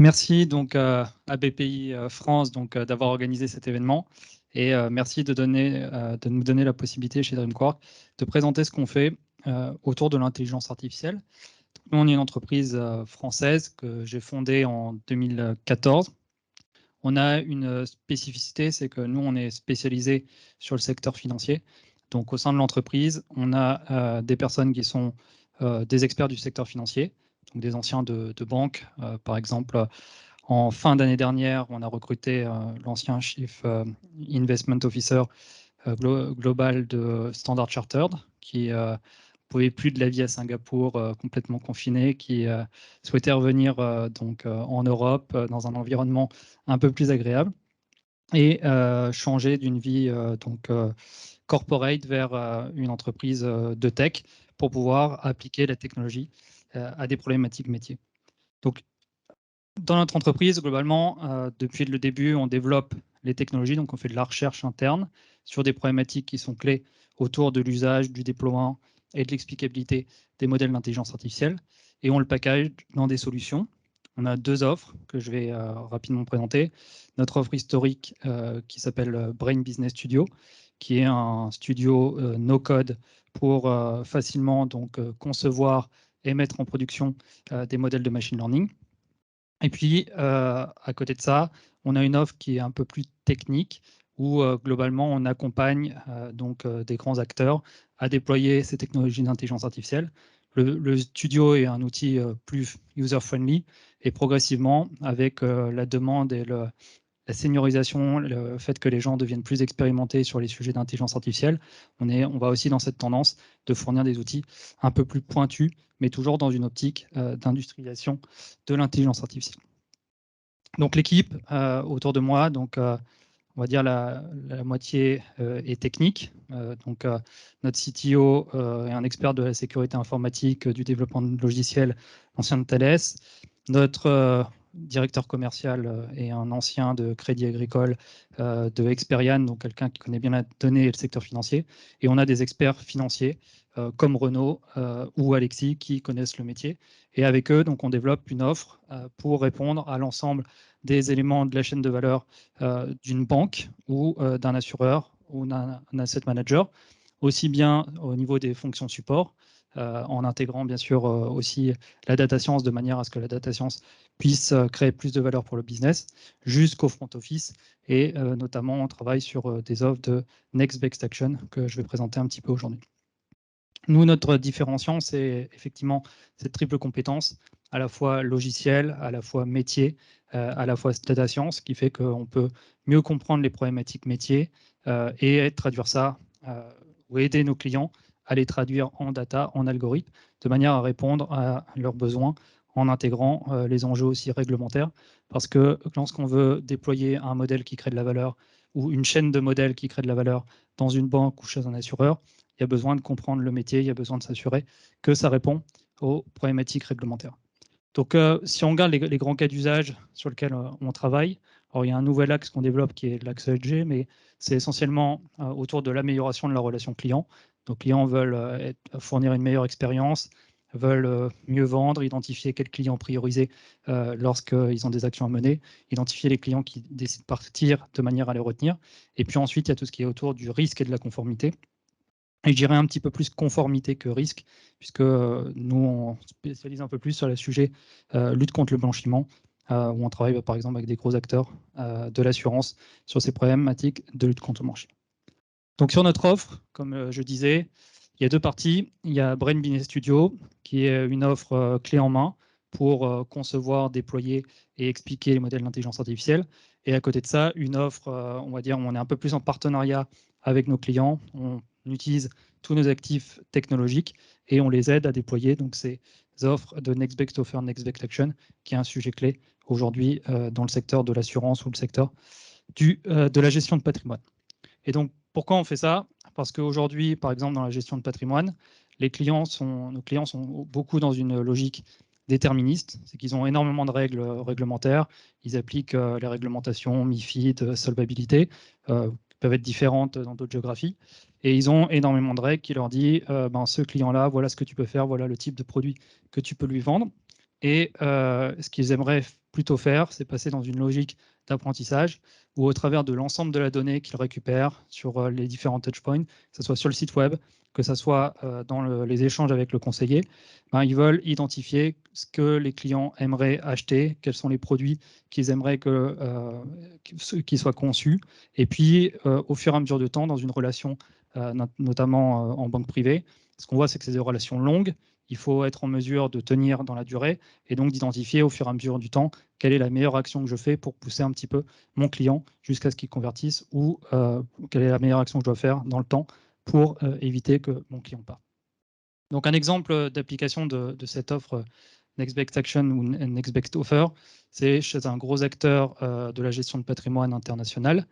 Merci donc à BPI France d'avoir organisé cet événement et merci de nous donner la possibilité chez Dreamquark de présenter ce qu'on fait autour de l'intelligence artificielle. Nous, on est une entreprise française que j'ai fondée en 2014. On a une spécificité, c'est que nous, on est spécialisé sur le secteur financier. Donc, au sein de l'entreprise, on a des personnes qui sont des experts du secteur financier, donc des anciens de banque. Par exemple, en fin d'année dernière, on a recruté l'ancien Chief Investment Officer global de Standard Chartered, qui pouvait plus de la vie à Singapour, complètement confiné, qui souhaitait revenir en Europe, dans un environnement un peu plus agréable, et changer d'une vie corporate vers une entreprise de tech pour pouvoir appliquer la technologie à des problématiques métiers. Donc, dans notre entreprise, globalement, depuis le début, on développe les technologies, donc on fait de la recherche interne sur des problématiques qui sont clés autour de l'usage, du déploiement et de l'explicabilité des modèles d'intelligence artificielle, et on le package dans des solutions. On a deux offres que je vais rapidement présenter. Notre offre historique qui s'appelle Brain Business Studio, qui est un studio no-code pour facilement concevoir et mettre en production des modèles de machine learning. Et puis, à côté de ça, on a une offre qui est un peu plus technique, où globalement, on accompagne des grands acteurs à déployer ces technologies d'intelligence artificielle. Le studio est un outil plus user-friendly, et progressivement, avec la demande et la seniorisation, le fait que les gens deviennent plus expérimentés sur les sujets d'intelligence artificielle, on va aussi dans cette tendance de fournir des outils un peu plus pointus, mais toujours dans une optique d'industrialisation de l'intelligence artificielle. Donc l'équipe autour de moi, on va dire la moitié est technique. Notre CTO est un expert de la sécurité informatique, du développement de logiciels, ancien de Thales. Notre directeur commercial est un ancien de Crédit Agricole, de Experian, donc quelqu'un qui connaît bien la donnée et le secteur financier. Et on a des experts financiers comme Renaud ou Alexis qui connaissent le métier. Et avec eux, on développe une offre pour répondre à l'ensemble des éléments de la chaîne de valeur d'une banque ou d'un assureur ou d'un asset manager, aussi bien au niveau des fonctions support, en intégrant bien sûr aussi la data science de manière à ce que la data science puisse créer plus de valeur pour le business, jusqu'au front office. Et notamment, on travaille sur des offres de Next Best Action que je vais présenter un petit peu aujourd'hui. Nous, notre différenciant, c'est effectivement cette triple compétence, à la fois logiciel, à la fois métier, à la fois data science, qui fait qu'on peut mieux comprendre les problématiques métiers et traduire ça, ou aider nos clients à les traduire en data, en algorithme, de manière à répondre à leurs besoins en intégrant les enjeux aussi réglementaires. Parce que lorsqu'on veut déployer un modèle qui crée de la valeur ou une chaîne de modèles qui crée de la valeur dans une banque ou chez un assureur, il y a besoin de comprendre le métier, il y a besoin de s'assurer que ça répond aux problématiques réglementaires. Donc, si on regarde les grands cas d'usage sur lesquels on travaille, alors il y a un nouvel axe qu'on développe qui est l'axe ESG, mais c'est essentiellement autour de l'amélioration de la relation client. Nos clients veulent fournir une meilleure expérience, veulent mieux vendre, identifier quels clients prioriser lorsqu'ils ont des actions à mener, identifier les clients qui décident de partir de manière à les retenir. Et puis ensuite, il y a tout ce qui est autour du risque et de la conformité. Et je dirais un petit peu plus conformité que risque, puisque nous, on spécialise un peu plus sur le sujet lutte contre le blanchiment, où on travaille par exemple avec des gros acteurs de l'assurance sur ces problématiques de lutte contre le blanchiment. Donc sur notre offre, comme je disais, il y a deux parties. Il y a Brain Business Studio, qui est une offre clé en main pour concevoir, déployer et expliquer les modèles d'intelligence artificielle. Et à côté de ça, une offre, on va dire, où on est un peu plus en partenariat avec nos clients. On utilise tous nos actifs technologiques et on les aide à déployer donc ces offres de Next Best Offer, Next Best Action, qui est un sujet clé aujourd'hui dans le secteur de l'assurance ou le secteur de la gestion de patrimoine. Et donc, pourquoi on fait ça? Parce qu'aujourd'hui, par exemple, dans la gestion de patrimoine, nos clients sont beaucoup dans une logique déterministe, c'est qu'ils ont énormément de règles réglementaires, ils appliquent les réglementations MiFID, solvabilité, peuvent être différentes dans d'autres géographies, et ils ont énormément de règles qui leur disent ce client-là, voilà ce que tu peux faire, voilà le type de produit que tu peux lui vendre. Et ce qu'ils aimeraient plutôt faire, c'est passer dans une logique d'apprentissage où au travers de l'ensemble de la donnée qu'ils récupèrent sur les différents touchpoints, que ce soit sur le site web, que ce soit dans les échanges avec le conseiller, ben, ils veulent identifier ce que les clients aimeraient acheter, quels sont les produits qu'ils aimeraient qu'ils soient conçus. Et puis, au fur et à mesure du temps, dans une relation, notamment en banque privée, ce qu'on voit, c'est que c'est des relations longues. Il faut être en mesure de tenir dans la durée et donc d'identifier au fur et à mesure du temps quelle est la meilleure action que je fais pour pousser un petit peu mon client jusqu'à ce qu'il convertisse ou quelle est la meilleure action que je dois faire dans le temps pour éviter que mon client parte. Donc un exemple d'application de cette offre Next Best Action ou Next Best Offer, c'est chez un gros acteur de la gestion de patrimoine international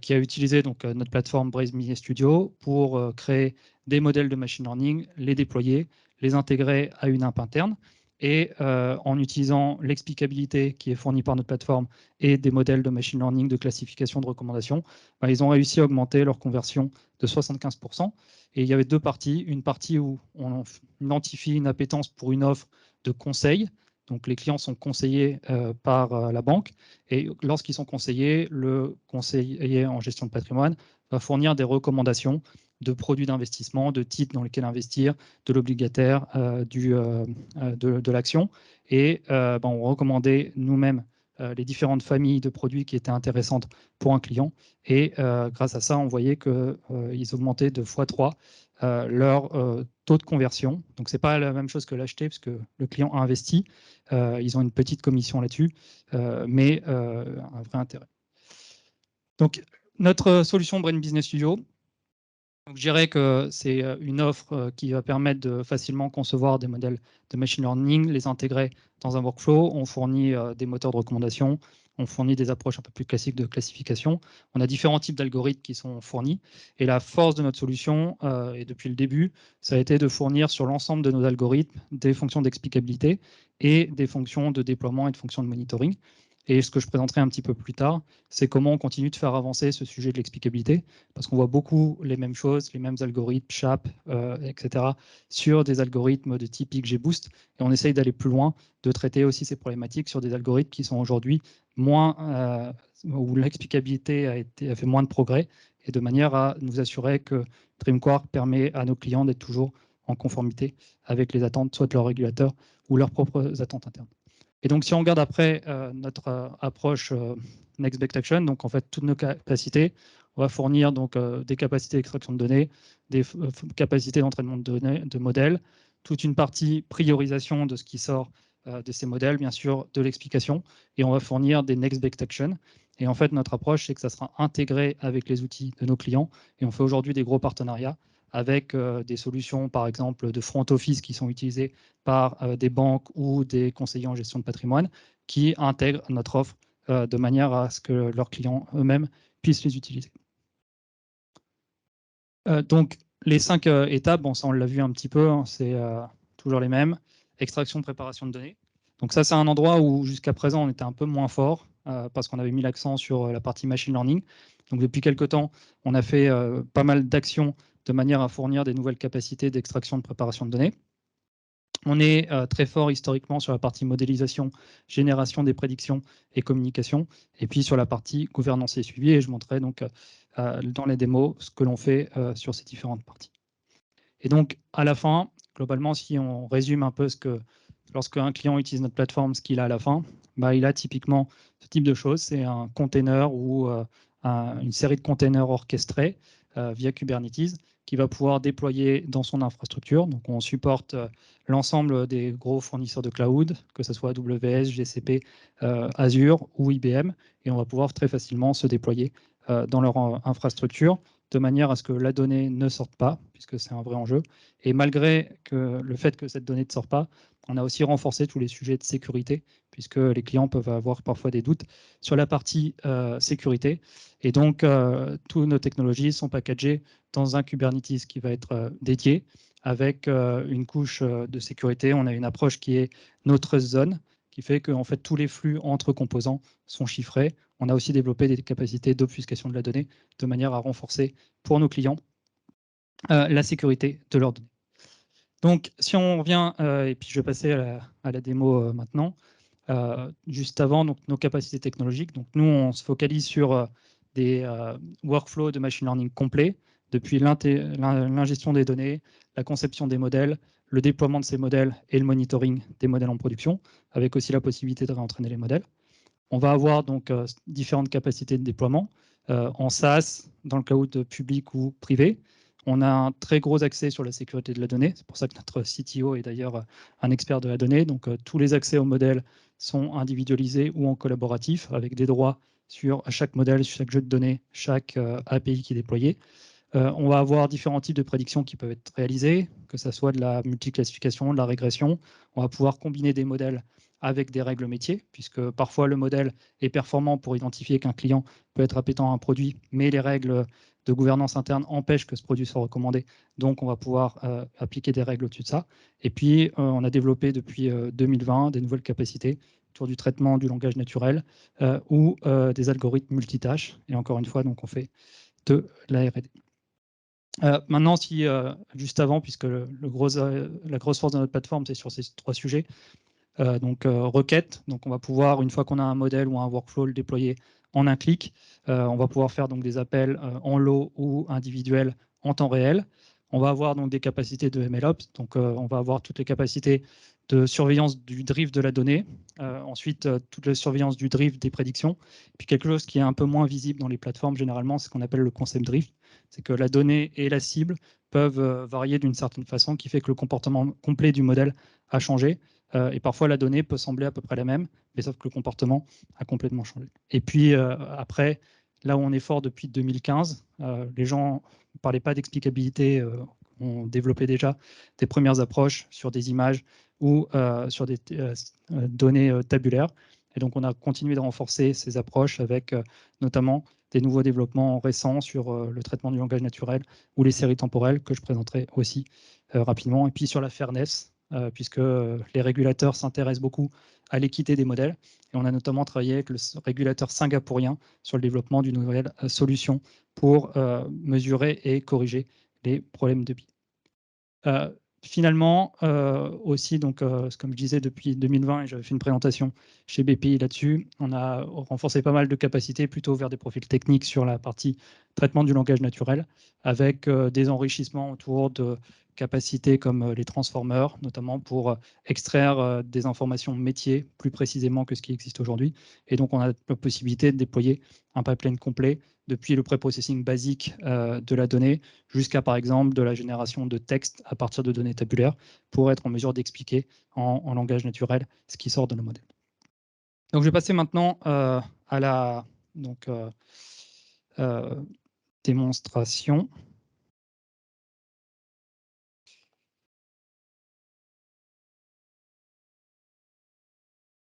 qui a utilisé donc, notre plateforme Braze Business Studio pour créer des modèles de machine learning, les déployer, les intégrer à une app interne. Et en utilisant l'explicabilité qui est fournie par notre plateforme et des modèles de machine learning de classification de recommandations, ben, ils ont réussi à augmenter leur conversion de 75%. Et il y avait deux parties. Une partie où on identifie une appétence pour une offre de conseil. Donc les clients sont conseillés par la banque. Et lorsqu'ils sont conseillés, le conseiller en gestion de patrimoine va fournir des recommandations de produits d'investissement, de titres dans lesquels investir, de l'obligataire, de l'action. Et ben, on recommandait nous-mêmes les différentes familles de produits qui étaient intéressantes pour un client. Et grâce à ça, on voyait qu'ils augmentaient de x3 leur taux de conversion. Donc, ce n'est pas la même chose que l'acheter, puisque le client a investi. Ils ont une petite commission là-dessus, mais un vrai intérêt. Donc, notre solution Brain Business Studio, donc, je dirais que c'est une offre qui va permettre de facilement concevoir des modèles de machine learning, les intégrer dans un workflow. On fournit des moteurs de recommandation, on fournit des approches un peu plus classiques de classification. On a différents types d'algorithmes qui sont fournis. Et la force de notre solution, et depuis le début, ça a été de fournir sur l'ensemble de nos algorithmes des fonctions d'explicabilité et des fonctions de déploiement et de fonctions de monitoring. Et ce que je présenterai un petit peu plus tard, c'est comment on continue de faire avancer ce sujet de l'explicabilité, parce qu'on voit beaucoup les mêmes choses, les mêmes algorithmes, SHAP, etc., sur des algorithmes de type XGBoost, et on essaye d'aller plus loin, de traiter aussi ces problématiques sur des algorithmes qui sont aujourd'hui moins, où l'explicabilité a fait moins de progrès, et de manière à nous assurer que DreamQuark permet à nos clients d'être toujours en conformité avec les attentes, soit de leurs régulateurs ou leurs propres attentes internes. Et donc, si on regarde après notre approche Next Best Action, donc en fait, toutes nos capacités, on va fournir donc des capacités d'extraction de données, des capacités d'entraînement de données, de modèles, toute une partie priorisation de ce qui sort de ces modèles, bien sûr, de l'explication, et on va fournir des Next Best Action. Et en fait, notre approche, c'est que ça sera intégré avec les outils de nos clients, et on fait aujourd'hui des gros partenariats avec des solutions, par exemple, de front office qui sont utilisées par des banques ou des conseillers en gestion de patrimoine qui intègrent notre offre de manière à ce que leurs clients eux-mêmes puissent les utiliser. Donc, les 5 étapes, bon, ça on l'a vu un petit peu, hein, c'est toujours les mêmes. Extraction, préparation de données. Donc ça, c'est un endroit où jusqu'à présent, on était un peu moins fort parce qu'on avait mis l'accent sur la partie machine learning. Donc depuis quelques temps, on a fait pas mal d'actions de manière à fournir des nouvelles capacités d'extraction de préparation de données. On est très fort historiquement sur la partie modélisation, génération des prédictions et communication, et puis sur la partie gouvernance et suivi, et je montrerai donc dans les démos ce que l'on fait sur ces différentes parties. Et donc, à la fin, globalement, si on résume un peu lorsqu'un client utilise notre plateforme, ce qu'il a à la fin, bah, il a typiquement ce type de choses. C'est un container ou une série de containers orchestrés via Kubernetes qui va pouvoir déployer dans son infrastructure. Donc, on supporte l'ensemble des gros fournisseurs de cloud, que ce soit AWS, GCP, Azure ou IBM, et on va pouvoir très facilement se déployer dans leur infrastructure de manière à ce que la donnée ne sorte pas, puisque c'est un vrai enjeu. Et malgré le fait que cette donnée ne sorte pas, on a aussi renforcé tous les sujets de sécurité, puisque les clients peuvent avoir parfois des doutes sur la partie sécurité. Et donc, toutes nos technologies sont packagées dans un Kubernetes qui va être dédié, avec une couche de sécurité. On a une approche qui est no trust zone, qui fait que en fait, tous les flux entre composants sont chiffrés. On a aussi développé des capacités d'obfuscation de la donnée de manière à renforcer pour nos clients la sécurité de leurs données. Donc, si on revient, et puis je vais passer à la démo maintenant, juste avant, donc, nos capacités technologiques. Donc, nous, on se focalise sur des workflows de machine learning complets, depuis l'ingestion des données, la conception des modèles, le déploiement de ces modèles et le monitoring des modèles en production, avec aussi la possibilité de réentraîner les modèles. On va avoir donc différentes capacités de déploiement en SaaS, dans le cloud public ou privé. On a un très gros accès sur la sécurité de la donnée. C'est pour ça que notre CTO est d'ailleurs un expert de la donnée. Donc, tous les accès aux modèles sont individualisés ou en collaboratif, avec des droits sur chaque modèle, sur chaque jeu de données, chaque API qui est déployé. On va avoir différents types de prédictions qui peuvent être réalisées, que ce soit de la multiclassification, de la régression. On va pouvoir combiner des modèles avec des règles métiers, puisque parfois le modèle est performant pour identifier qu'un client peut être appétant à un produit, mais les règles de gouvernance interne empêchent que ce produit soit recommandé. Donc, on va pouvoir appliquer des règles au-dessus de ça. Et puis, on a développé depuis 2020 des nouvelles capacités autour du traitement du langage naturel ou des algorithmes multitâches. Et encore une fois, donc, on fait de la R&D. Maintenant, si juste avant, puisque la grosse force de notre plateforme, c'est sur ces 3 sujets, donc requête, donc on va pouvoir, une fois qu'on a un modèle ou un workflow, le déployer en un clic. On va pouvoir faire donc des appels en lot ou individuels en temps réel. On va avoir donc des capacités de MLOps, donc on va avoir toutes les capacités de surveillance du drift de la donnée, ensuite toute la surveillance du drift des prédictions, puis quelque chose qui est un peu moins visible dans les plateformes généralement, c'est ce qu'on appelle le concept drift, c'est que la donnée et la cible peuvent varier d'une certaine façon, qui fait que le comportement complet du modèle a changé. Et parfois, la donnée peut sembler à peu près la même, mais sauf que le comportement a complètement changé. Et puis après, là où on est fort depuis 2015, les gens ne parlaient pas d'explicabilité, ont développé déjà des premières approches sur des images ou sur des données tabulaires. Et donc, on a continué de renforcer ces approches avec notamment des nouveaux développements récents sur le traitement du langage naturel ou les séries temporelles que je présenterai aussi rapidement. Et puis sur la fairness, puisque les régulateurs s'intéressent beaucoup à l'équité des modèles. Et on a notamment travaillé avec le régulateur singapourien sur le développement d'une nouvelle solution pour mesurer et corriger les problèmes de biais. Finalement, aussi, donc, comme je disais, depuis 2020, et j'avais fait une présentation chez BPI là-dessus, on a renforcé pas mal de capacités plutôt vers des profils techniques sur la partie traitement du langage naturel, avec des enrichissements autour de capacités comme les transformers, notamment pour extraire des informations métiers plus précisément que ce qui existe aujourd'hui. Et donc, on a la possibilité de déployer un pipeline complet depuis le pré-processing basique de la donnée jusqu'à, par exemple, de la génération de texte à partir de données tabulaires pour être en mesure d'expliquer en langage naturel ce qui sort de nos modèles. Donc, je vais passer maintenant à la démonstration.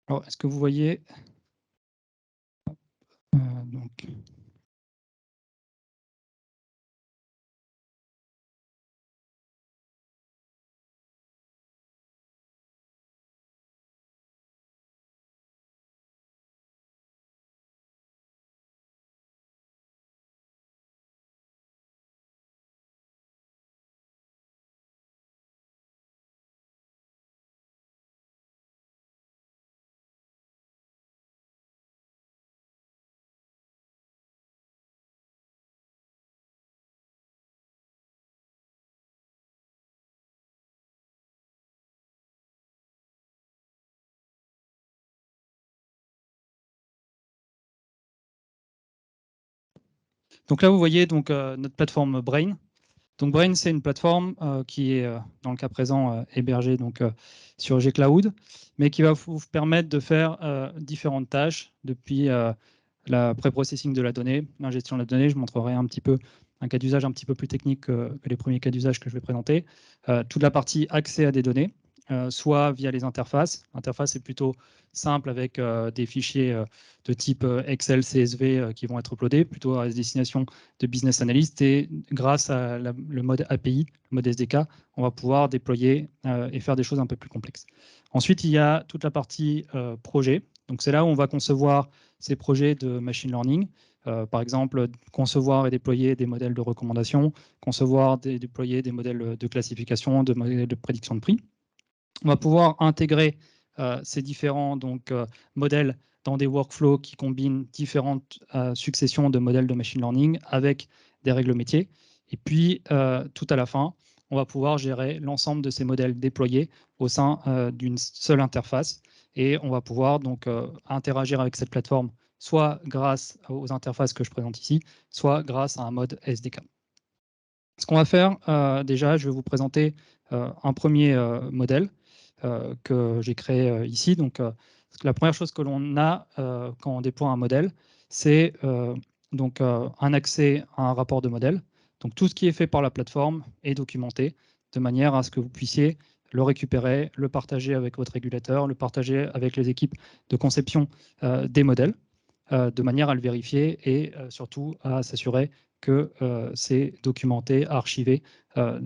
Alors, est-ce que vous voyez donc... Donc là, vous voyez donc, notre plateforme Brain. Donc Brain, c'est une plateforme qui est, dans le cas présent, hébergée donc, sur G-Cloud, mais qui va vous permettre de faire différentes tâches depuis la pré-processing de la donnée, l'ingestion de la donnée. Je montrerai un petit peu un cas d'usage un petit peu plus technique que les premiers cas d'usage que je vais présenter. Toute la partie accès à des données, soit via les interfaces. L'interface est plutôt simple avec des fichiers de type Excel, CSV qui vont être uploadés, plutôt à destination de business analyst. Et grâce à le mode API, le mode SDK, on va pouvoir déployer et faire des choses un peu plus complexes. Ensuite, il y a toute la partie projet. Donc, c'est là où on va concevoir ces projets de machine learning. Par exemple, concevoir et déployer des modèles de recommandation, concevoir et déployer des modèles de classification, de modèles de prédiction de prix. On va pouvoir intégrer ces différents modèles dans des workflows qui combinent différentes successions de modèles de machine learning avec des règles métiers. Et puis, tout à la fin, on va pouvoir gérer l'ensemble de ces modèles déployés au sein d'une seule interface. Et on va pouvoir donc interagir avec cette plateforme, soit grâce aux interfaces que je présente ici, soit grâce à un mode SDK. Ce qu'on va faire, déjà, je vais vous présenter un premier modèle que j'ai créé ici. Donc, la première chose que l'on a quand on déploie un modèle, c'est un accès à un rapport de modèle. Donc, tout ce qui est fait par la plateforme est documenté de manière à ce que vous puissiez le récupérer, le partager avec votre régulateur, le partager avec les équipes de conception des modèles, de manière à le vérifier et surtout à s'assurer que c'est documenté, archivé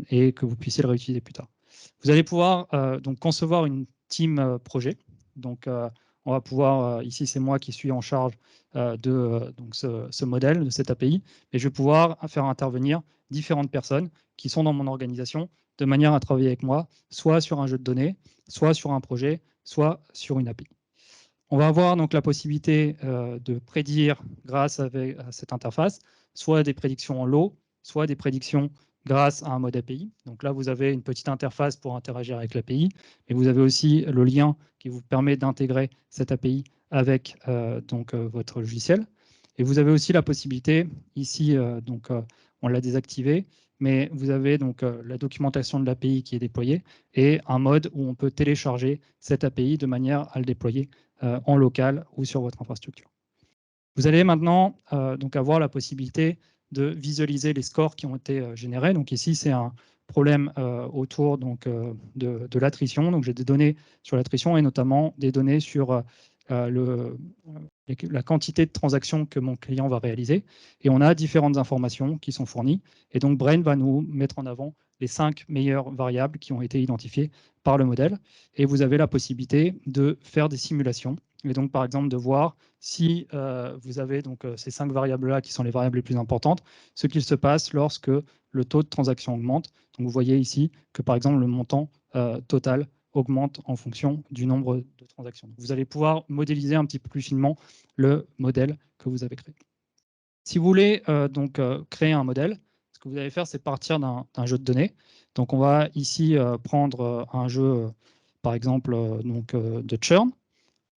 et que vous puissiez le réutiliser plus tard. Vous allez pouvoir donc concevoir une team projet. Donc, on va pouvoir, ici c'est moi qui suis en charge de ce modèle, de cette API, et je vais pouvoir faire intervenir différentes personnes qui sont dans mon organisation de manière à travailler avec moi, soit sur un jeu de données, soit sur un projet, soit sur une API. On va avoir donc la possibilité de prédire grâce à cette interface, soit des prédictions en lot, soit des prédictions grâce à un mode API. Donc là, vous avez une petite interface pour interagir avec l'API, mais vous avez aussi le lien qui vous permet d'intégrer cette API avec votre logiciel. Et vous avez aussi la possibilité, ici, on l'a désactivé, mais vous avez donc la documentation de l'API qui est déployée et un mode où on peut télécharger cette API de manière à le déployer en local ou sur votre infrastructure. Vous allez maintenant avoir la possibilité de visualiser les scores qui ont été générés. Donc ici, c'est un problème autour de l'attrition. Donc j'ai des données sur l'attrition et notamment des données sur la quantité de transactions que mon client va réaliser. Et on a différentes informations qui sont fournies. Et donc Brain va nous mettre en avant les 5 meilleures variables qui ont été identifiées par le modèle. Et vous avez la possibilité de faire des simulations. Et donc, par exemple, de voir si vous avez ces 5 variables-là qui sont les variables les plus importantes, ce qu'il se passe lorsque le taux de transaction augmente. Donc, vous voyez ici que, par exemple, le montant total augmente en fonction du nombre de transactions. Donc, vous allez pouvoir modéliser un petit peu plus finement le modèle que vous avez créé. Si vous voulez créer un modèle, ce que vous allez faire, c'est partir d'un jeu de données. Donc, on va ici prendre un jeu, par exemple, de churn.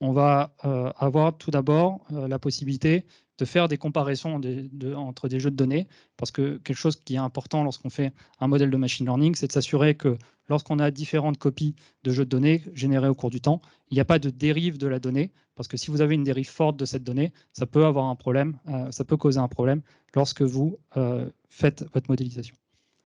On va avoir tout d'abord la possibilité de faire des comparaisons entre des jeux de données, parce que quelque chose qui est important lorsqu'on fait un modèle de machine learning, c'est de s'assurer que lorsqu'on a différentes copies de jeux de données générées au cours du temps, il n'y a pas de dérive de la donnée, parce que si vous avez une dérive forte de cette donnée, ça peut avoir un problème, ça peut causer un problème lorsque vous faites votre modélisation.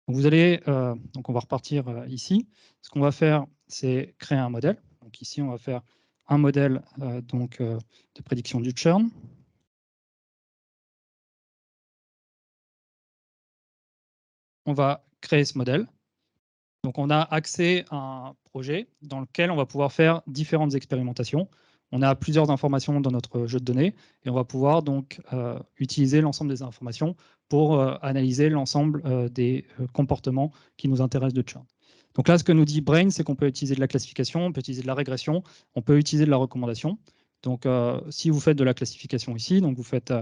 Donc vous allez, on va repartir ici. Ce qu'on va faire, c'est créer un modèle. Donc ici, on va faire un modèle de prédiction du churn. On va créer ce modèle. Donc on a accès à un projet dans lequel on va pouvoir faire différentes expérimentations. On a plusieurs informations dans notre jeu de données et on va pouvoir donc utiliser l'ensemble des informations pour analyser l'ensemble des comportements qui nous intéressent de churn. Donc là, ce que nous dit Brain, c'est qu'on peut utiliser de la classification, on peut utiliser de la régression, on peut utiliser de la recommandation. Donc si vous faites de la classification ici, donc vous faites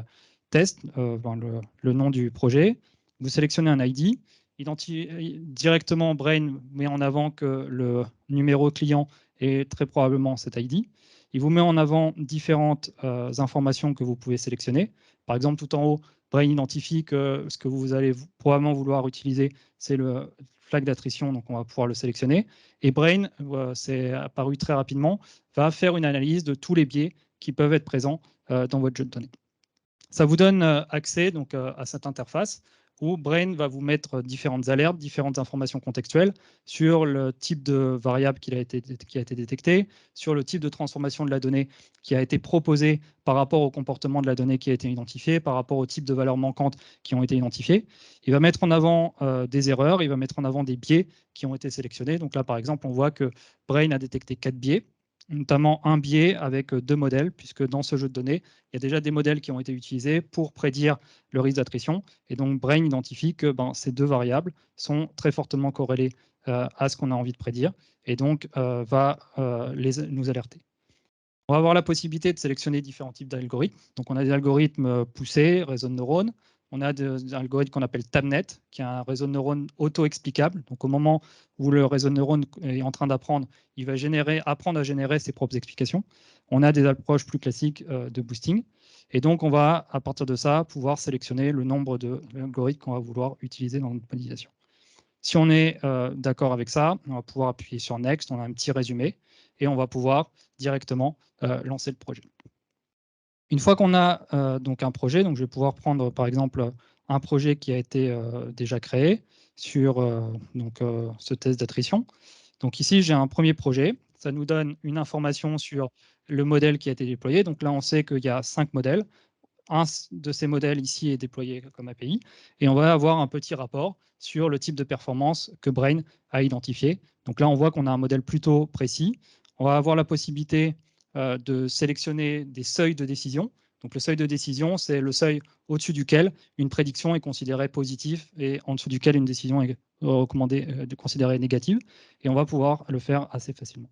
test, le nom du projet, vous sélectionnez un ID, directement Brain met en avant que le numéro client est très probablement cet ID. Il vous met en avant différentes informations que vous pouvez sélectionner. Par exemple, tout en haut, Brain identifie que ce que vous allez probablement vouloir utiliser, c'est le flag d'attrition, donc on va pouvoir le sélectionner. Et Brain, c'est apparu très rapidement, va faire une analyse de tous les biais qui peuvent être présents dans votre jeu de données. Ça vous donne accès à cette interface où Brain va vous mettre différentes alertes, différentes informations contextuelles sur le type de variable qui a été détecté, sur le type de transformation de la donnée qui a été proposée par rapport au comportement de la donnée qui a été identifié, par rapport au type de valeurs manquantes qui ont été identifiées. Il va mettre en avant des erreurs, il va mettre en avant des biais qui ont été sélectionnés. Donc là, par exemple, on voit que Brain a détecté 4 biais. notamment un biais avec 2 modèles, puisque dans ce jeu de données, il y a déjà des modèles qui ont été utilisés pour prédire le risque d'attrition. Et donc, Brain identifie que ces 2 variables sont très fortement corrélées à ce qu'on a envie de prédire, et donc va nous alerter. On va avoir la possibilité de sélectionner différents types d'algorithmes. Donc, on a des algorithmes poussés, réseaux de neurones. On a des algorithmes qu'on appelle TabNet, qui est un réseau de neurones auto-explicable. Donc, au moment où le réseau de neurones est en train d'apprendre, il va apprendre à générer ses propres explications. On a des approches plus classiques de boosting. Et donc, on va, à partir de ça, pouvoir sélectionner le nombre d'algorithmes qu'on va vouloir utiliser dans notre modélisation. Si on est d'accord avec ça, on va pouvoir appuyer sur Next, on a un petit résumé, et on va pouvoir directement lancer le projet. Une fois qu'on a donc un projet, donc je vais pouvoir prendre par exemple un projet qui a été déjà créé sur ce test d'attrition. Donc ici, j'ai un premier projet. Ça nous donne une information sur le modèle qui a été déployé. Donc là, on sait qu'il y a 5 modèles. Un de ces modèles ici est déployé comme API, et on va avoir un petit rapport sur le type de performance que Brain a identifié. Donc là, on voit qu'on a un modèle plutôt précis. On va avoir la possibilité de sélectionner des seuils de décision. Donc le seuil de décision, c'est le seuil au-dessus duquel une prédiction est considérée positive et en dessous duquel une décision est recommandée de considérer négative. Et on va pouvoir le faire assez facilement.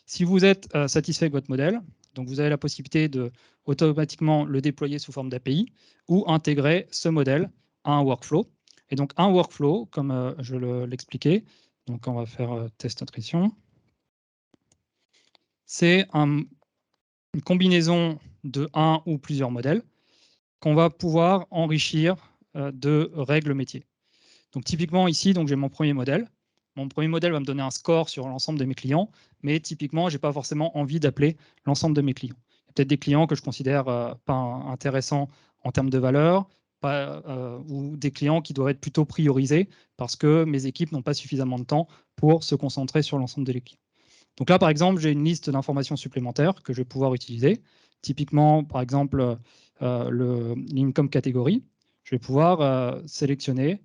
Si vous êtes satisfait avec votre modèle, donc vous avez la possibilité de automatiquement le déployer sous forme d'API ou intégrer ce modèle à un workflow. Et donc un workflow, comme je l'expliquais, donc on va faire test attrition, c'est une combinaison de un ou plusieurs modèles qu'on va pouvoir enrichir de règles métiers. Donc typiquement ici, j'ai mon premier modèle. Mon premier modèle va me donner un score sur l'ensemble de mes clients, mais typiquement, je n'ai pas forcément envie d'appeler l'ensemble de mes clients. Il y a peut-être des clients que je considère pas intéressants en termes de valeur, ou des clients qui doivent être plutôt priorisés parce que mes équipes n'ont pas suffisamment de temps pour se concentrer sur l'ensemble des clients. Donc là, par exemple, j'ai une liste d'informations supplémentaires que je vais pouvoir utiliser. Typiquement, par exemple, l'income catégorie. Je vais pouvoir sélectionner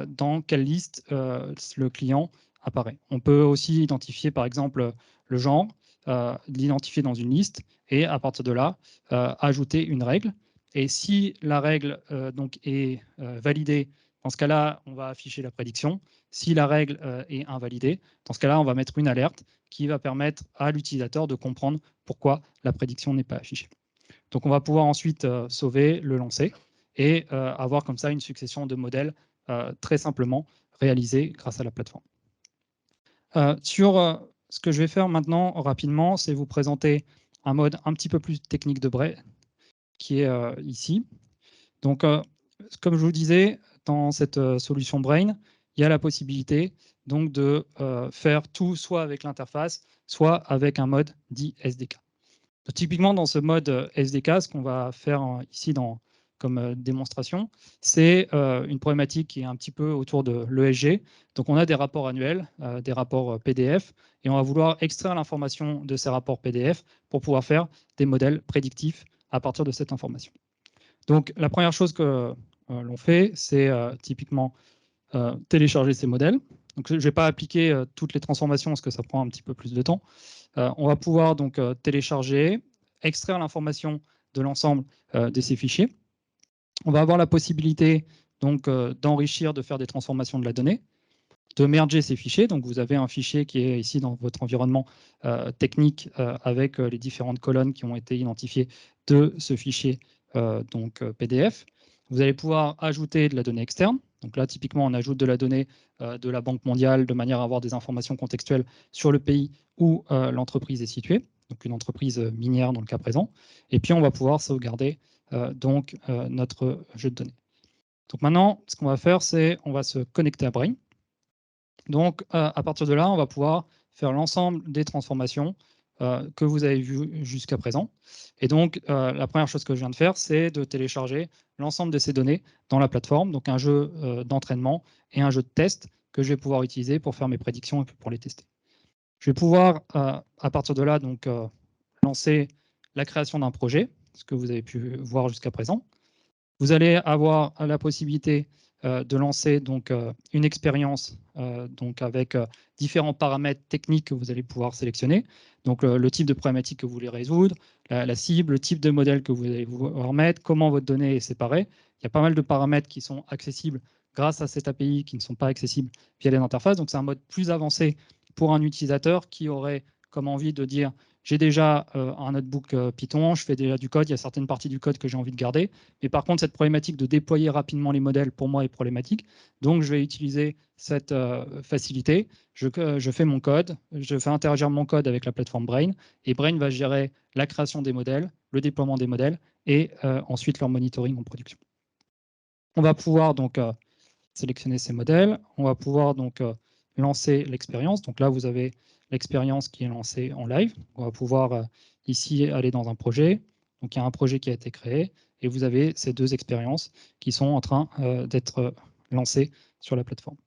dans quelle liste le client apparaît. On peut aussi identifier, par exemple, le genre, l'identifier dans une liste et à partir de là, ajouter une règle. Et si la règle est validée, dans ce cas-là, on va afficher la prédiction. Si la règle est invalidée, dans ce cas-là, on va mettre une alerte qui va permettre à l'utilisateur de comprendre pourquoi la prédiction n'est pas affichée. Donc on va pouvoir ensuite sauver, le lancer et avoir comme ça une succession de modèles très simplement réalisés grâce à la plateforme. Ce que je vais faire maintenant rapidement, c'est vous présenter un mode un petit peu plus technique de Brain qui est ici. Donc comme je vous disais, dans cette solution Brain, il y a la possibilité donc de faire tout soit avec l'interface, soit avec un mode dit SDK. Donc, typiquement, dans ce mode SDK, ce qu'on va faire ici comme démonstration, c'est une problématique qui est un petit peu autour de l'ESG. Donc, on a des rapports annuels, des rapports PDF, et on va vouloir extraire l'information de ces rapports PDF pour pouvoir faire des modèles prédictifs à partir de cette information. Donc, la première chose que l'on fait, c'est typiquement télécharger ces modèles. Donc, je ne vais pas appliquer toutes les transformations parce que ça prend un petit peu plus de temps. On va pouvoir donc télécharger, extraire l'information de l'ensemble de ces fichiers. On va avoir la possibilité donc d'enrichir, de faire des transformations de la donnée, de merger ces fichiers. Donc, vous avez un fichier qui est ici dans votre environnement technique avec les différentes colonnes qui ont été identifiées de ce fichier PDF. Vous allez pouvoir ajouter de la donnée externe. Donc là, typiquement, on ajoute de la donnée de la Banque mondiale de manière à avoir des informations contextuelles sur le pays où l'entreprise est située, donc une entreprise minière dans le cas présent. Et puis, on va pouvoir sauvegarder notre jeu de données. Donc maintenant, ce qu'on va faire, c'est on va se connecter à Brain. Donc, à partir de là, on va pouvoir faire l'ensemble des transformations que vous avez vues jusqu'à présent. Et donc, la première chose que je viens de faire, c'est de télécharger l'ensemble de ces données dans la plateforme, donc un jeu d'entraînement et un jeu de test que je vais pouvoir utiliser pour faire mes prédictions et pour les tester. Je vais pouvoir, à partir de là, lancer la création d'un projet, ce que vous avez pu voir jusqu'à présent. Vous allez avoir la possibilité de lancer donc, une expérience donc avec différents paramètres techniques que vous allez pouvoir sélectionner. Donc le type de problématique que vous voulez résoudre, la cible, le type de modèle que vous allez vouloir mettre, comment votre donnée est séparée. Il y a pas mal de paramètres qui sont accessibles grâce à cette API qui ne sont pas accessibles via les interfaces. Donc c'est un mode plus avancé pour un utilisateur qui aurait comme envie de dire j'ai déjà un notebook Python, je fais déjà du code, il y a certaines parties du code que j'ai envie de garder. Mais par contre, cette problématique de déployer rapidement les modèles, pour moi, est problématique. Donc, je vais utiliser cette facilité. Je fais mon code, je fais interagir mon code avec la plateforme Brain, et Brain va gérer la création des modèles, le déploiement des modèles, et ensuite leur monitoring en production. On va pouvoir donc sélectionner ces modèles. On va pouvoir donc lancer l'expérience. Donc là, vous avez l'expérience qui est lancée en live. On va pouvoir ici aller dans un projet. Donc il y a un projet qui a été créé et vous avez ces deux expériences qui sont en train d'être lancées sur la plateforme.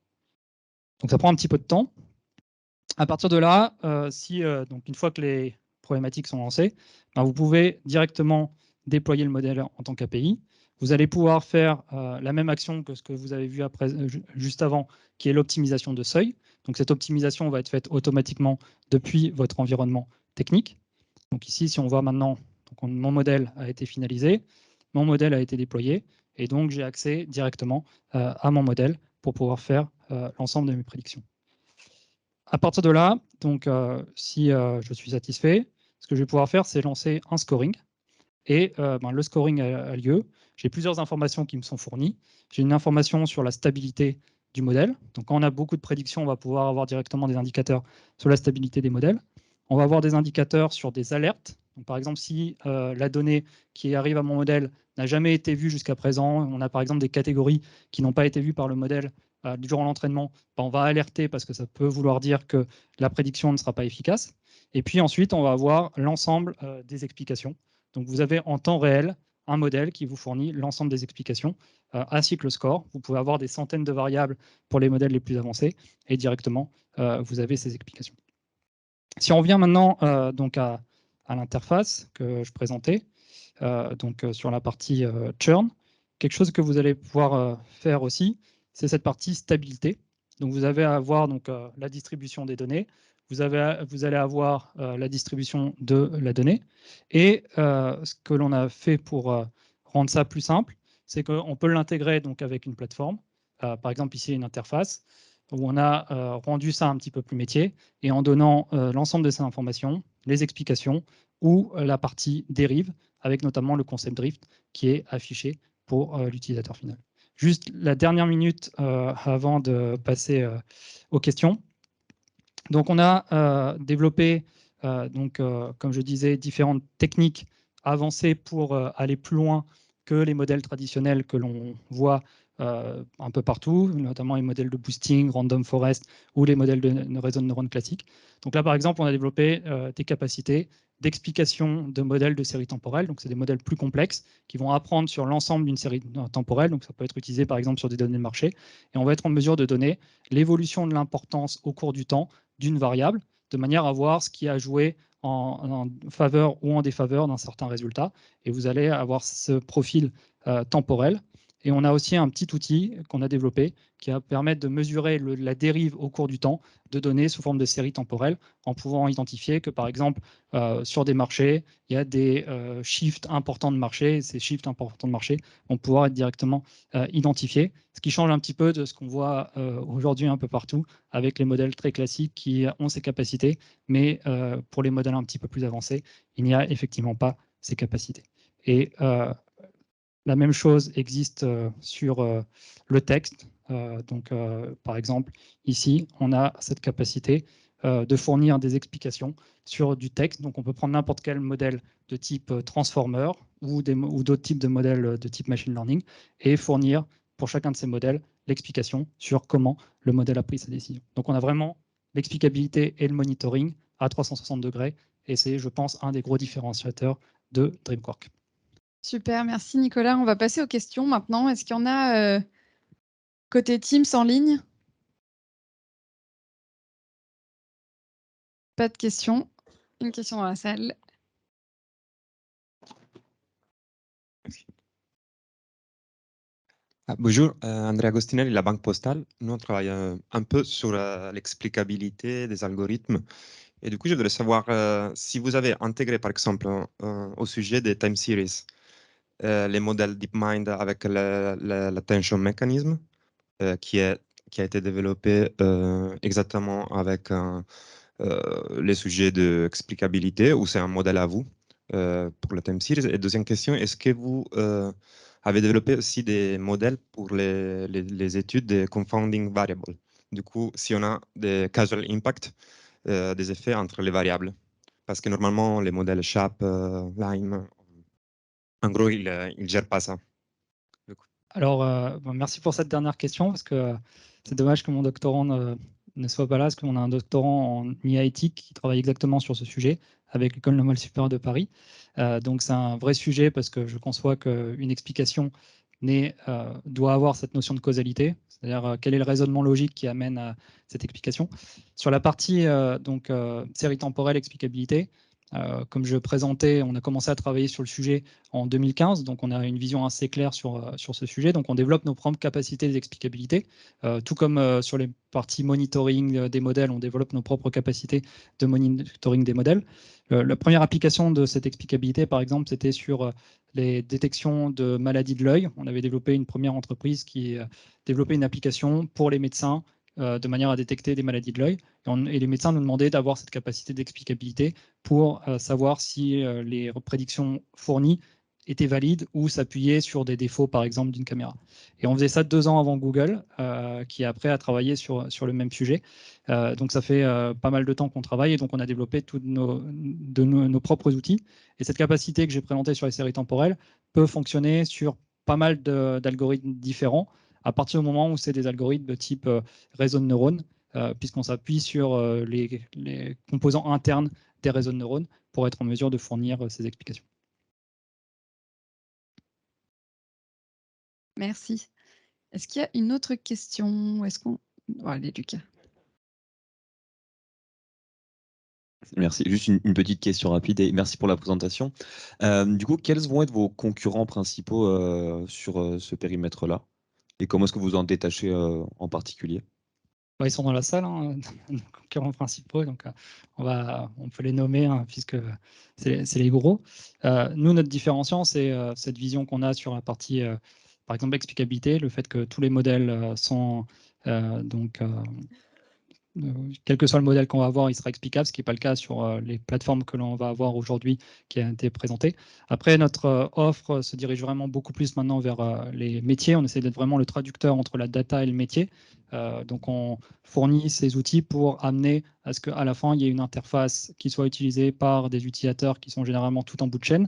Donc ça prend un petit peu de temps. À partir de là, donc une fois que les problématiques sont lancées, ben, vous pouvez directement déployer le modèle en tant qu'API. Vous allez pouvoir faire la même action que ce que vous avez vu juste avant, qui est l'optimisation de seuil. Donc cette optimisation va être faite automatiquement depuis votre environnement technique. Donc ici, si on voit maintenant, donc mon modèle a été finalisé, mon modèle a été déployé, et donc j'ai accès directement à mon modèle pour pouvoir faire l'ensemble de mes prédictions. À partir de là, donc, si je suis satisfait, ce que je vais pouvoir faire, c'est lancer un scoring. Et le scoring a lieu. J'ai plusieurs informations qui me sont fournies. J'ai une information sur la stabilité du modèle. Donc, quand on a beaucoup de prédictions, on va pouvoir avoir directement des indicateurs sur la stabilité des modèles. On va avoir des indicateurs sur des alertes. Donc, par exemple, si la donnée qui arrive à mon modèle n'a jamais été vue jusqu'à présent, on a par exemple des catégories qui n'ont pas été vues par le modèle durant l'entraînement, on va alerter parce que ça peut vouloir dire que la prédiction ne sera pas efficace. Et puis ensuite, on va avoir l'ensemble des explications. Donc vous avez en temps réel un modèle qui vous fournit l'ensemble des explications, ainsi que le score. Vous pouvez avoir des centaines de variables pour les modèles les plus avancés, et directement, vous avez ces explications. Si on revient maintenant donc à l'interface que je présentais, donc sur la partie churn, quelque chose que vous allez pouvoir faire aussi, c'est cette partie stabilité. Donc vous allez avoir donc, la distribution des données, vous allez avoir la distribution de la donnée, et ce que l'on a fait pour rendre ça plus simple, c'est qu'on peut l'intégrer donc avec une plateforme, par exemple ici une interface, où on a rendu ça un petit peu plus métier, et en donnant l'ensemble de ces informations, les explications, ou la partie dérive, avec notamment le concept drift qui est affiché pour l'utilisateur final. Juste la dernière minute avant de passer aux questions. Donc on a développé, comme je disais, différentes techniques avancées pour aller plus loin que les modèles traditionnels que l'on voit un peu partout, notamment les modèles de boosting, random forest ou les modèles de réseau de neurones classiques. Donc là, par exemple, on a développé des capacités d'explication de modèles de séries temporelles. Donc c'est des modèles plus complexes qui vont apprendre sur l'ensemble d'une série temporelle. Donc ça peut être utilisé par exemple sur des données de marché. Et on va être en mesure de donner l'évolution de l'importance au cours du temps d'une variable, de manière à voir ce qui a joué en faveur ou en défaveur d'un certain résultat. Et vous allez avoir ce profil temporel. Et on a aussi un petit outil qu'on a développé qui va permettre de mesurer la dérive au cours du temps de données sous forme de séries temporelles, en pouvant identifier que, par exemple, sur des marchés, il y a des shifts importants de marché. Ces shifts importants de marché vont pouvoir être directement identifiés, ce qui change un petit peu de ce qu'on voit aujourd'hui un peu partout, avec les modèles très classiques qui ont ces capacités, mais pour les modèles un petit peu plus avancés, il n'y a effectivement pas ces capacités. Et la même chose existe sur le texte. Donc, par exemple, ici, on a cette capacité de fournir des explications sur du texte. Donc, on peut prendre n'importe quel modèle de type transformer ou d'autres types de modèles de type machine learning et fournir pour chacun de ces modèles l'explication sur comment le modèle a pris sa décision. Donc, on a vraiment l'explicabilité et le monitoring à 360 degrés. Et c'est, je pense, un des gros différenciateurs de DreamQuark. Super, merci Nicolas. On va passer aux questions maintenant. Est-ce qu'il y en a côté Teams en ligne? Pas de questions. Une question dans la salle. Bonjour, Andrea Agostinelli, la Banque Postale. Nous, on travaille un peu sur l'explicabilité des algorithmes. Et du coup, je voudrais savoir si vous avez intégré, par exemple, au sujet des time series, les modèles DeepMind avec l'attention mechanism, qui a été développé exactement avec les sujets d'explicabilité, ou c'est un modèle à vous pour le time series. Et deuxième question, est-ce que vous avez développé aussi des modèles pour les études des confounding variables? Du coup, si on a des causal impact, des effets entre les variables. Parce que normalement, les modèles SHAP, Lime, en gros, ils ne gèrent pas ça. Alors, merci pour cette dernière question, parce que c'est dommage que mon doctorant ne soit pas là, parce qu'on a un doctorant en IA éthique qui travaille exactement sur ce sujet avec l'École normale supérieure de Paris. Donc, c'est un vrai sujet, parce que je conçois qu'une explication doit avoir cette notion de causalité, c'est-à-dire quel est le raisonnement logique qui amène à cette explication. Sur la partie série temporelle, explicabilité, comme je présentais, on a commencé à travailler sur le sujet en 2015, donc on a une vision assez claire sur ce sujet. Donc on développe nos propres capacités d'explicabilité, tout comme sur les parties monitoring des modèles, on développe nos propres capacités de monitoring des modèles. La première application de cette explicabilité, par exemple, c'était sur les détections de maladies de l'œil. On avait développé une première entreprise qui développait une application pour les médecins de manière à détecter des maladies de l'œil. Et les médecins nous demandaient d'avoir cette capacité d'explicabilité pour savoir si les prédictions fournies étaient valides ou s'appuyaient sur des défauts, par exemple, d'une caméra. Et on faisait ça 2 ans avant Google, qui après a travaillé sur le même sujet. Donc ça fait pas mal de temps qu'on travaille, et donc on a développé tous nos propres outils. Et cette capacité que j'ai présentée sur les séries temporelles peut fonctionner sur pas mal d'algorithmes différents, à partir du moment où c'est des algorithmes de type réseau de neurones, puisqu'on s'appuie sur les composants internes des réseaux de neurones pour être en mesure de fournir ces explications. Merci. Est-ce qu'il y a une autre question? Est-ce qu'on... Oh, allez, Lucas. Merci. Juste une petite question rapide et merci pour la présentation. Du coup, quels vont être vos concurrents principaux sur ce périmètre-là? Et comment est-ce que vous en détachez en particulier? Ils sont dans la salle, hein, nos concurrents principaux, donc on peut les nommer, hein, puisque c'est les gros. Nous, notre différenciant, c'est cette vision qu'on a sur la partie, par exemple, explicabilité, le fait que tous les modèles sont quel que soit le modèle qu'on va avoir, il sera explicable, ce qui n'est pas le cas sur les plateformes que l'on va avoir aujourd'hui qui a été présentée. Après, notre offre se dirige vraiment beaucoup plus maintenant vers les métiers. On essaie d'être vraiment le traducteur entre la data et le métier. Donc, on fournit ces outils pour amener à ce qu'à la fin, il y ait une interface qui soit utilisée par des utilisateurs qui sont généralement tout en bout de chaîne.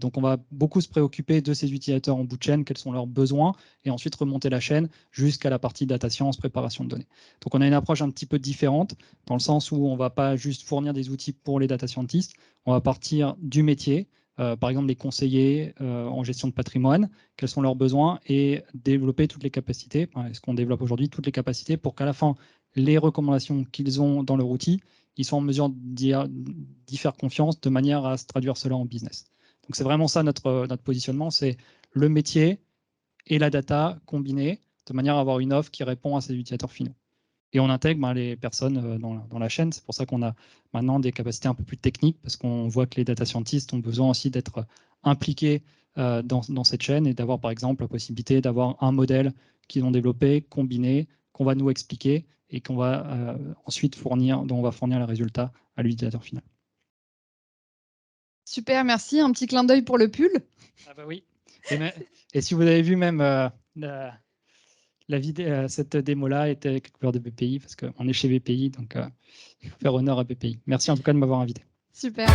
Donc, on va beaucoup se préoccuper de ces utilisateurs en bout de chaîne, quels sont leurs besoins, et ensuite remonter la chaîne jusqu'à la partie data science, préparation de données. Donc, on a une approche un petit peu différente, dans le sens où on ne va pas juste fournir des outils pour les data scientists, on va partir du métier, par exemple les conseillers en gestion de patrimoine, quels sont leurs besoins, et développer toutes les capacités, ce qu'on développe aujourd'hui, toutes les capacités pour qu'à la fin, les recommandations qu'ils ont dans leur outil, ils sont en mesure d'y faire confiance de manière à se traduire cela en business. Donc c'est vraiment ça notre positionnement, c'est le métier et la data combinés de manière à avoir une offre qui répond à ces utilisateurs finaux. Et on intègre les personnes dans la chaîne. C'est pour ça qu'on a maintenant des capacités un peu plus techniques, parce qu'on voit que les data scientists ont besoin aussi d'être impliqués dans cette chaîne et d'avoir par exemple la possibilité d'avoir un modèle qu'ils ont développé, combiné, qu'on va nous expliquer et qu'on va ensuite dont on va fournir les résultats à l'utilisateur final. Super, merci. Un petit clin d'œil pour le pull. Ah bah oui. Et si vous avez vu même cette démo-là était avec les couleurs de BPI, parce qu'on est chez BPI, donc il faut faire honneur à BPI. Merci en tout cas de m'avoir invité. Super.